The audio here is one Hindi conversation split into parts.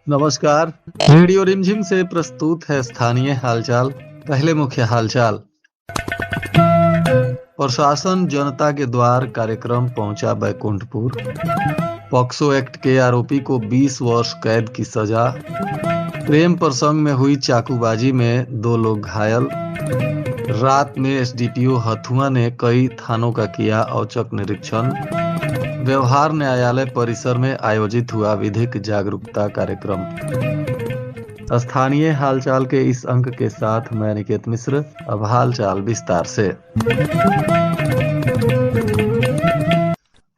नमस्कार। रेडियो रिमझिम से प्रस्तुत है स्थानीय हालचाल। पहले मुख्य हालचाल। प्रशासन जनता के द्वार कार्यक्रम पहुंचा बैकुंठपुर। पॉक्सो एक्ट के आरोपी को 20 वर्ष कैद की सजा। प्रेम प्रसंग में हुई चाकूबाजी में 2 लोग घायल। रात में एसडीपीओ हथुआ ने कई थानों का किया औचक निरीक्षण। व्यवहार न्यायालय परिसर में आयोजित हुआ विधिक जागरूकता कार्यक्रम। स्थानीय हालचाल के इस अंक के साथ मैं निकेत मिश्र। अब हालचाल विस्तार से।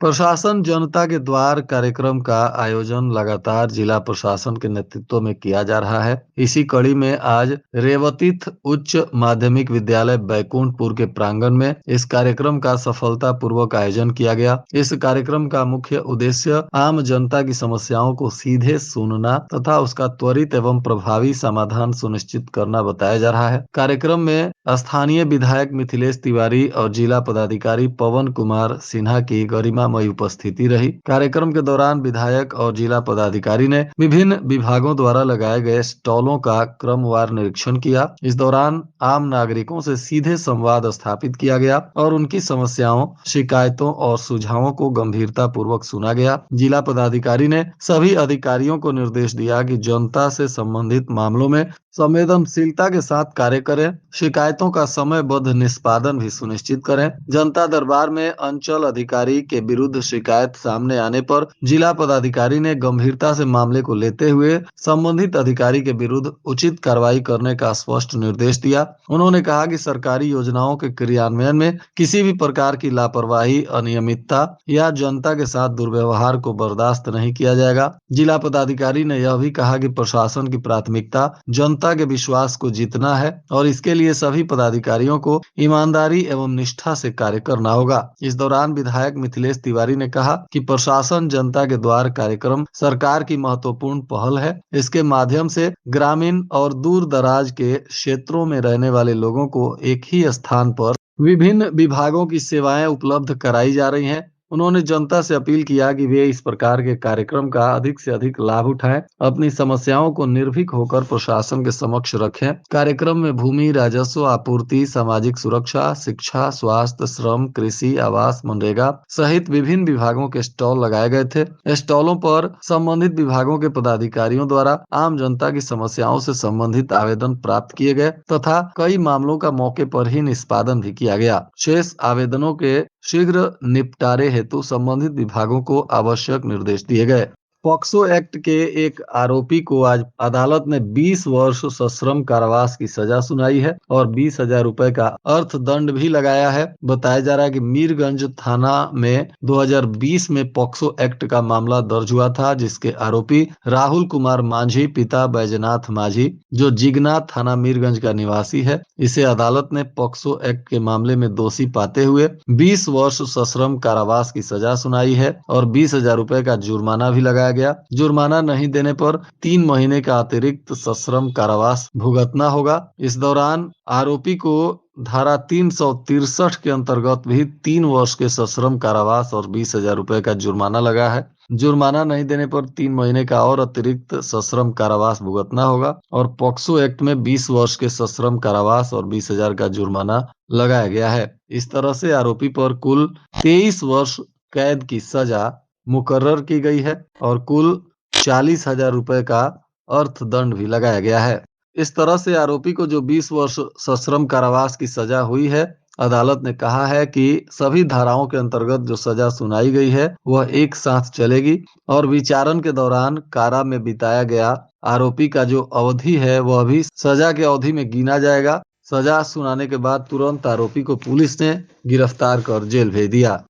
प्रशासन जनता के द्वार कार्यक्रम का आयोजन लगातार जिला प्रशासन के नेतृत्व में किया जा रहा है। इसी कड़ी में आज रेवतीर्थ उच्च माध्यमिक विद्यालय बैकुंठपुर के प्रांगण में इस कार्यक्रम का सफलतापूर्वक आयोजन किया गया। इस कार्यक्रम का मुख्य उद्देश्य आम जनता की समस्याओं को सीधे सुनना तथा उसका त्वरित एवं प्रभावी समाधान सुनिश्चित करना बताया जा रहा है। कार्यक्रम में स्थानीय विधायक मिथिलेश तिवारी और जिला पदाधिकारी पवन कुमार सिन्हा की गरिमामयी उपस्थिति रही। कार्यक्रम के दौरान विधायक और जिला पदाधिकारी ने विभिन्न विभागों द्वारा लगाए गए स्टॉलों का क्रमवार निरीक्षण किया। इस दौरान आम नागरिकों से सीधे संवाद स्थापित किया गया और उनकी समस्याओं, शिकायतों और सुझावों को गंभीरता पूर्वक सुना गया। जिला पदाधिकारी ने सभी अधिकारियों को निर्देश दिया कि जनता से संबंधित मामलों में संवेदनशीलता के साथ कार्य करें, शिकायतों का समयबद्ध निष्पादन भी सुनिश्चित करें। जनता दरबार में अंचल अधिकारी के विरुद्ध शिकायत सामने आने पर जिला पदाधिकारी ने गंभीरता से मामले को लेते हुए संबंधित अधिकारी के विरुद्ध उचित कार्रवाई करने का स्पष्ट निर्देश दिया। उन्होंने कहा कि सरकारी योजनाओं के क्रियान्वयन में किसी भी प्रकार की लापरवाही, अनियमितता या जनता के साथ दुर्व्यवहार को बर्दाश्त नहीं किया जाएगा। जिला पदाधिकारी ने यह भी कहा कि प्रशासन की प्राथमिकता जनता के विश्वास को जीतना है और इसके लिए सभी पदाधिकारियों को ईमानदारी एवं निष्ठा से कार्य करना होगा। इस दौरान विधायक मिथिलेश तिवारी ने कहा कि प्रशासन जनता के द्वार कार्यक्रम सरकार की महत्वपूर्ण पहल है। इसके माध्यम से ग्रामीण और दूर दराज के क्षेत्रों में रहने वाले लोगों को एक ही स्थान पर विभिन्न विभागों की सेवाएं उपलब्ध कराई जा रही हैं। उन्होंने जनता से अपील किया कि वे इस प्रकार के कार्यक्रम का अधिक से अधिक लाभ उठाएं, अपनी समस्याओं को निर्भीक होकर प्रशासन के समक्ष रखें। कार्यक्रम में भूमि, राजस्व, आपूर्ति, सामाजिक सुरक्षा, शिक्षा, स्वास्थ्य, श्रम, कृषि, आवास, मनरेगा सहित विभिन्न विभागों के स्टॉल लगाए गए थे। स्टॉलों पर संबंधित विभागों के पदाधिकारियों द्वारा आम जनता की समस्याओं से संबंधित आवेदन प्राप्त किए गए तथा कई मामलों का मौके पर ही निष्पादन भी किया गया। शेष आवेदनों के शीघ्र निपटारे हेतु संबंधित विभागों को आवश्यक निर्देश दिए गए। पॉक्सो एक्ट के एक आरोपी को आज अदालत ने 20 वर्ष सश्रम कारावास की सजा सुनाई है और 20,000 रुपए का अर्थदंड भी लगाया है। बताया जा रहा है कि मीरगंज थाना में 2020 में पॉक्सो एक्ट का मामला दर्ज हुआ था, जिसके आरोपी राहुल कुमार मांझी पिता बैजनाथ मांझी, जो जिगना थाना मीरगंज का निवासी है, इसे अदालत ने पॉक्सो एक्ट के मामले में दोषी पाते हुए 20 वर्ष सश्रम कारावास की सजा सुनाई है और 20,000 रुपए का जुर्माना भी लगाया गया। जुर्माना नहीं देने पर 3 महीने का अतिरिक्त सश्रम कारावास भुगतना होगा। इस दौरान आरोपी को धारा 363 के अंतर्गत भी 3 वर्ष के सश्रम कारावास और 20,000 रुपए का जुर्माना लगा है। जुर्माना नहीं देने पर 3 महीने का और अतिरिक्त सश्रम कारावास भुगतना होगा और पॉक्सो एक्ट में 20 वर्ष के सश्रम कारावास और 20,000 का जुर्माना लगाया गया है। इस तरह से आरोपी पर कुल 23 वर्ष कैद की सजा मुकर्रर की गई है और कुल 40,000 रुपए का अर्थदंड भी लगाया गया है। इस तरह से आरोपी को जो 20 वर्ष सश्रम कारावास की सजा हुई है, अदालत ने कहा है कि सभी धाराओं के अंतर्गत जो सजा सुनाई गई है वह एक साथ चलेगी और विचारण के दौरान कारा में बिताया गया आरोपी का जो अवधि है वह भी सजा के अवधि में गिना जाएगा। सजा सुनाने के बाद तुरंत आरोपी को पुलिस ने गिरफ्तार कर जेल भेज दिया।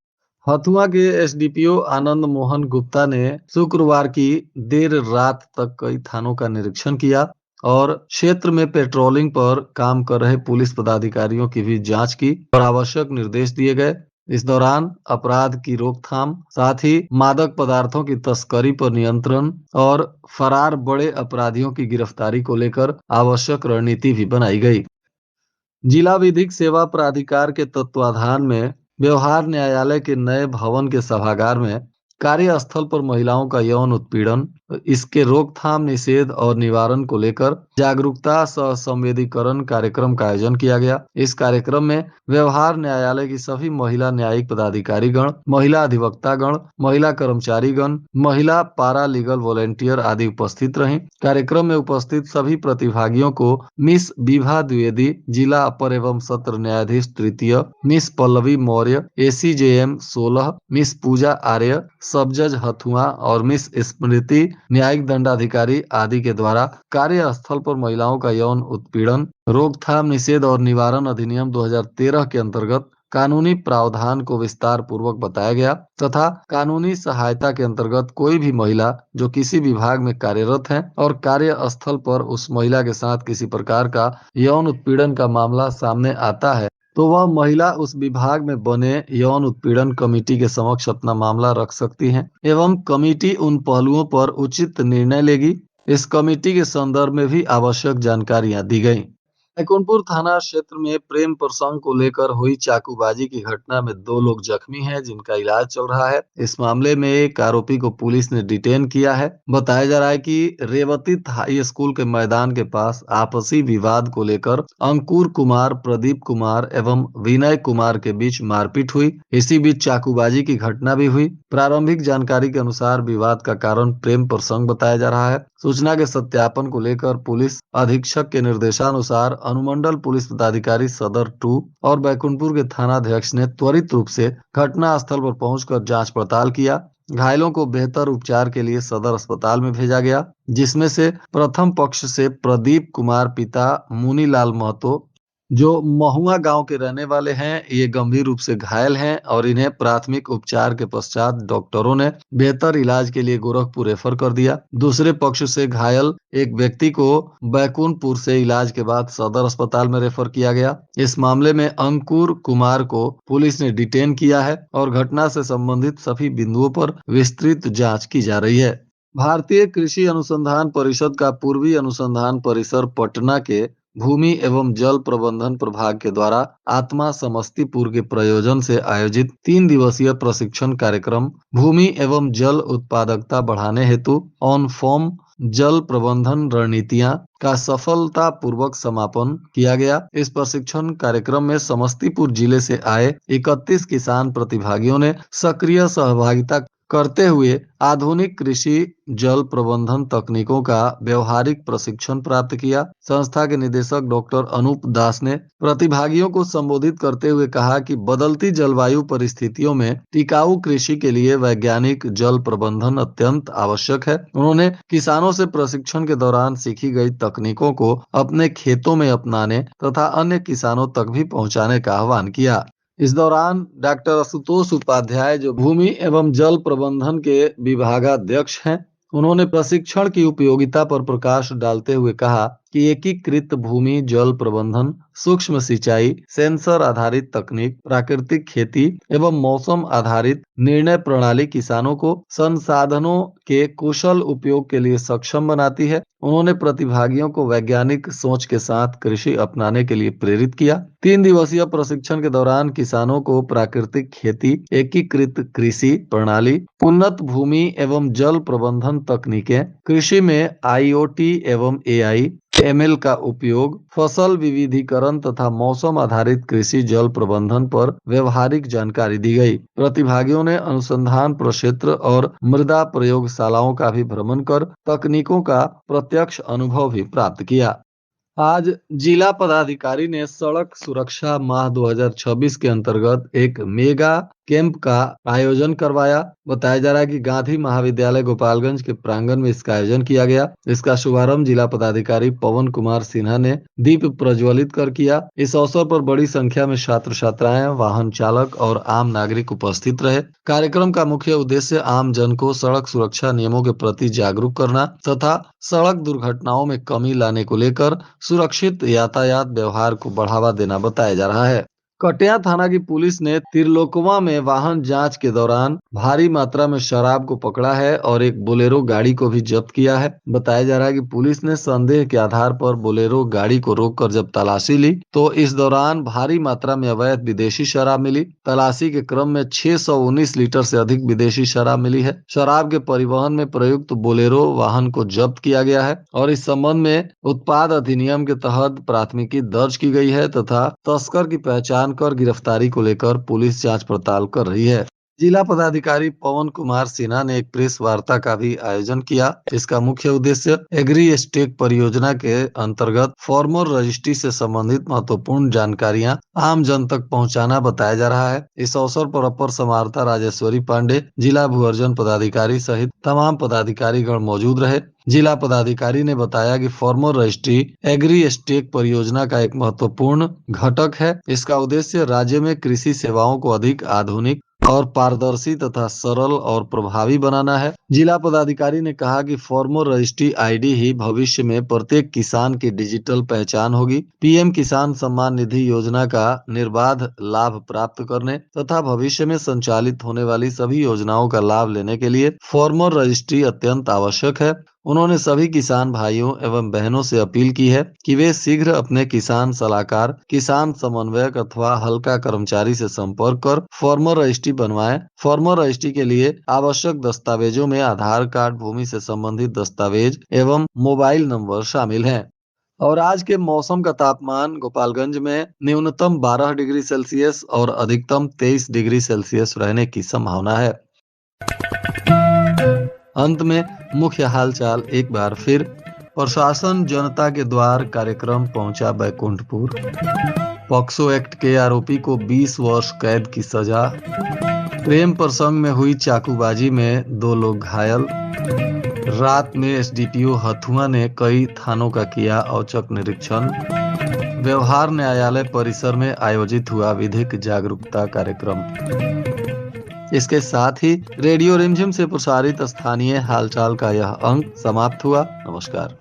हथुआ के एसडीपीओ आनंद मोहन गुप्ता ने शुक्रवार की देर रात तक कई थानों का निरीक्षण किया और क्षेत्र में पेट्रोलिंग पर काम कर रहे पुलिस पदाधिकारियों की भी जांच की और आवश्यक निर्देश दिए गए। इस दौरान अपराध की रोकथाम, साथ ही मादक पदार्थों की तस्करी पर नियंत्रण और फरार बड़े अपराधियों की गिरफ्तारी को लेकर आवश्यक रणनीति भी बनाई गई। जिला विधिक सेवा प्राधिकार के तत्वाधान में व्यवहार न्यायालय के नए भवन के सभागार में कार्यस्थल पर महिलाओं का यौन उत्पीड़न, इसके रोकथाम, निषेध और निवारण को लेकर जागरूकता सह संवेदीकरण कार्यक्रम का आयोजन किया गया। इस कार्यक्रम में व्यवहार न्यायालय की सभी महिला न्यायिक पदाधिकारी गण, महिला अधिवक्ता गण, महिला कर्मचारी गण, महिला पारा लीगल वॉलेंटियर आदि उपस्थित रहीं। कार्यक्रम में उपस्थित सभी प्रतिभागियों को मिस विभा द्विवेदी, जिला अपर एवं सत्र न्यायाधीश तृतीय, miss Pallavi Maurya, ACJM 16, miss Puja Arya, सब जज हथुआ और मिस स्मृति न्यायिक दंडाधिकारी आदि के द्वारा कार्यस्थल पर महिलाओं का यौन उत्पीड़न, रोकथाम, निषेध और निवारण अधिनियम 2013 के अंतर्गत कानूनी प्रावधान को विस्तार पूर्वक बताया गया तथा कानूनी सहायता के अंतर्गत कोई भी महिला जो किसी विभाग में कार्यरत है और कार्यस्थल पर उस महिला के साथ किसी प्रकार का यौन उत्पीड़न का मामला सामने आता है तो वह महिला उस विभाग में बने यौन उत्पीड़न कमेटी के समक्ष अपना मामला रख सकती है एवं कमेटी उन पहलुओं पर उचित निर्णय लेगी। इस कमेटी के संदर्भ में भी आवश्यक जानकारियां दी गई। बैकुंठपुर थाना क्षेत्र में प्रेम प्रसंग को लेकर हुई चाकूबाजी की घटना में 2 लोग जख्मी हैं जिनका इलाज चल रहा है। इस मामले में एक आरोपी को पुलिस ने डिटेन किया है। बताया जा रहा है कि रेवती हाई स्कूल के मैदान के पास आपसी विवाद को लेकर अंकुर कुमार, प्रदीप कुमार एवं विनय कुमार के बीच मारपीट हुई। इसी बीच चाकूबाजी की घटना भी हुई। प्रारंभिक जानकारी के अनुसार विवाद का कारण प्रेम प्रसंग बताया जा रहा है। सूचना के सत्यापन को लेकर पुलिस अधीक्षक के निर्देशानुसार अनुमंडल पुलिस पदाधिकारी सदर 2 और बैकुंठपुर के थानाध्यक्ष ने त्वरित रूप से घटना स्थल पर पहुंचकर जांच पड़ताल किया। घायलों को बेहतर उपचार के लिए सदर अस्पताल में भेजा गया, जिसमें से प्रथम पक्ष से प्रदीप कुमार पिता मुनीलाल महतो जो महुआ गांव के रहने वाले हैं, ये गंभीर रूप से घायल हैं और इन्हें प्राथमिक उपचार के पश्चात डॉक्टरों ने बेहतर इलाज के लिए गोरखपुर रेफर कर दिया। दूसरे पक्ष से घायल एक व्यक्ति को बैकुंठपुर से इलाज के बाद सदर अस्पताल में रेफर किया गया। इस मामले में अंकुर कुमार को पुलिस ने डिटेन किया है और घटना से संबंधित सभी बिंदुओं पर विस्तृत जाँच की जा रही है। भारतीय कृषि अनुसंधान परिषद का पूर्वी अनुसंधान परिसर पटना के भूमि एवं जल प्रबंधन प्रभाग के द्वारा आत्मा समस्तीपुर के प्रयोजन से आयोजित 3 दिवसीय प्रशिक्षण कार्यक्रम भूमि एवं जल उत्पादकता बढ़ाने हेतु ऑन फॉर्म जल प्रबंधन रणनीतियां का सफलता पूर्वक समापन किया गया। इस प्रशिक्षण कार्यक्रम में समस्तीपुर जिले से आए 31 किसान प्रतिभागियों ने सक्रिय सहभागिता करते हुए आधुनिक कृषि जल प्रबंधन तकनीकों का व्यवहारिक प्रशिक्षण प्राप्त किया। संस्था के निदेशक डॉक्टर अनूप दास ने प्रतिभागियों को संबोधित करते हुए कहा कि बदलती जलवायु परिस्थितियों में टिकाऊ कृषि के लिए वैज्ञानिक जल प्रबंधन अत्यंत आवश्यक है। उन्होंने किसानों से प्रशिक्षण के दौरान सीखी गई तकनीकों को अपने खेतों में अपनाने तथा अन्य किसानों तक भी पहुंचाने का आह्वान किया। इस दौरान डॉक्टर आशुतोष उपाध्याय जो भूमि एवं जल प्रबंधन के विभागाध्यक्ष हैं, उन्होंने प्रशिक्षण की उपयोगिता पर प्रकाश डालते हुए कहा कि एकीकृत भूमि जल प्रबंधन, सूक्ष्म सिंचाई, सेंसर आधारित तकनीक, प्राकृतिक खेती एवं मौसम आधारित निर्णय प्रणाली किसानों को संसाधनों के कुशल उपयोग के लिए सक्षम बनाती है। उन्होंने प्रतिभागियों को वैज्ञानिक सोच के साथ कृषि अपनाने के लिए प्रेरित किया। 3 दिवसीय प्रशिक्षण के दौरान किसानों को प्राकृतिक खेती, एकीकृत कृषि प्रणाली, उन्नत भूमि एवं जल प्रबंधन तकनीकें, कृषि में IoT एवं AI, ML का उपयोग, फसल विविधीकरण तथा मौसम आधारित कृषि जल प्रबंधन पर व्यवहारिक जानकारी दी गई। प्रतिभागियों ने अनुसंधान प्रक्षेत्र और मृदा प्रयोगशालाओं का भी भ्रमण कर तकनीकों का प्रत्यक्ष अनुभव भी प्राप्त किया। आज जिला पदाधिकारी ने सड़क सुरक्षा माह 2026 के अंतर्गत एक मेगा कैंप का आयोजन करवाया। बताया जा रहा है कि गांधी महाविद्यालय गोपालगंज के प्रांगण में इसका आयोजन किया गया। इसका शुभारंभ जिला पदाधिकारी पवन कुमार सिन्हा ने दीप प्रज्वलित कर किया। इस अवसर पर बड़ी संख्या में छात्र छात्राएं, वाहन चालक और आम नागरिक उपस्थित रहे। कार्यक्रम का मुख्य उद्देश्य आम जन को सड़क सुरक्षा नियमों के प्रति जागरूक करना तथा सड़क दुर्घटनाओं में कमी लाने को लेकर सुरक्षित यातायात व्यवहार को बढ़ावा देना बताया जा रहा है। कटिया थाना की पुलिस ने तिरलोकवा में वाहन जांच के दौरान भारी मात्रा में शराब को पकड़ा है और एक बोलेरो गाड़ी को भी जब्त किया है। बताया जा रहा है कि पुलिस ने संदेह के आधार पर बोलेरो गाड़ी को रोककर जब तलाशी ली तो इस दौरान भारी मात्रा में अवैध विदेशी शराब मिली। तलाशी के क्रम में 619 लीटर से अधिक विदेशी शराब मिली है। शराब के परिवहन में प्रयुक्त बोलेरो वाहन को जब्त किया गया है और इस संबंध में उत्पाद अधिनियम के तहत प्राथमिकी दर्ज की गई है तथा तस्कर की पहचान कर गिरफ्तारी को लेकर पुलिस जांच पड़ताल कर रही है। जिला पदाधिकारी पवन कुमार सिन्हा ने एक प्रेस वार्ता का भी आयोजन किया। इसका मुख्य उद्देश्य एग्री स्टेक परियोजना के अंतर्गत फार्मर रजिस्ट्री से संबंधित महत्वपूर्ण जानकारियां आम जन तक पहुंचाना बताया जा रहा है। इस अवसर पर अपर समाहर्ता राजेश्वरी पांडे, जिला भू अर्जन पदाधिकारी सहित तमाम पदाधिकारीगण मौजूद रहे। जिला पदाधिकारी ने बताया कि फार्मर रजिस्ट्री एग्री स्टेक परियोजना का एक महत्वपूर्ण घटक है। इसका उद्देश्य राज्य में कृषि सेवाओं को अधिक आधुनिक और पारदर्शी तथा सरल और प्रभावी बनाना है। जिला पदाधिकारी ने कहा कि फार्मर रजिस्ट्री आईडी ही भविष्य में प्रत्येक किसान की डिजिटल पहचान होगी। पीएम किसान सम्मान निधि योजना का निर्बाध लाभ प्राप्त करने तथा भविष्य में संचालित होने वाली सभी योजनाओं का लाभ लेने के लिए फार्मर रजिस्ट्री अत्यंत आवश्यक है। उन्होंने सभी किसान भाइयों एवं बहनों से अपील की है कि वे शीघ्र अपने किसान सलाहकार, किसान समन्वयक अथवा हल्का कर्मचारी से संपर्क कर फार्मर रजिस्ट्री बनवाएं। फार्मर रजिस्ट्री के लिए आवश्यक दस्तावेजों में आधार कार्ड, भूमि से संबंधित दस्तावेज एवं मोबाइल नंबर शामिल हैं। और आज के मौसम का तापमान गोपालगंज में न्यूनतम 12 डिग्री सेल्सियस और अधिकतम 23 डिग्री सेल्सियस रहने की संभावना है। अंत में मुख्य हालचाल एक बार फिर। प्रशासन जनता के द्वार कार्यक्रम पहुंचा बैकुंठपुर। पॉक्सो एक्ट के आरोपी को 20 वर्ष कैद की सजा। प्रेम प्रसंग में हुई चाकूबाजी में 2 लोग घायल। रात में एसडीपीओ हथुआ ने कई थानों का किया औचक निरीक्षण। व्यवहार न्यायालय परिसर में आयोजित हुआ विधिक जागरूकता कार्यक्रम। इसके साथ ही रेडियो रिमझिम से प्रसारित स्थानीय हालचाल का यह अंक समाप्त हुआ। नमस्कार।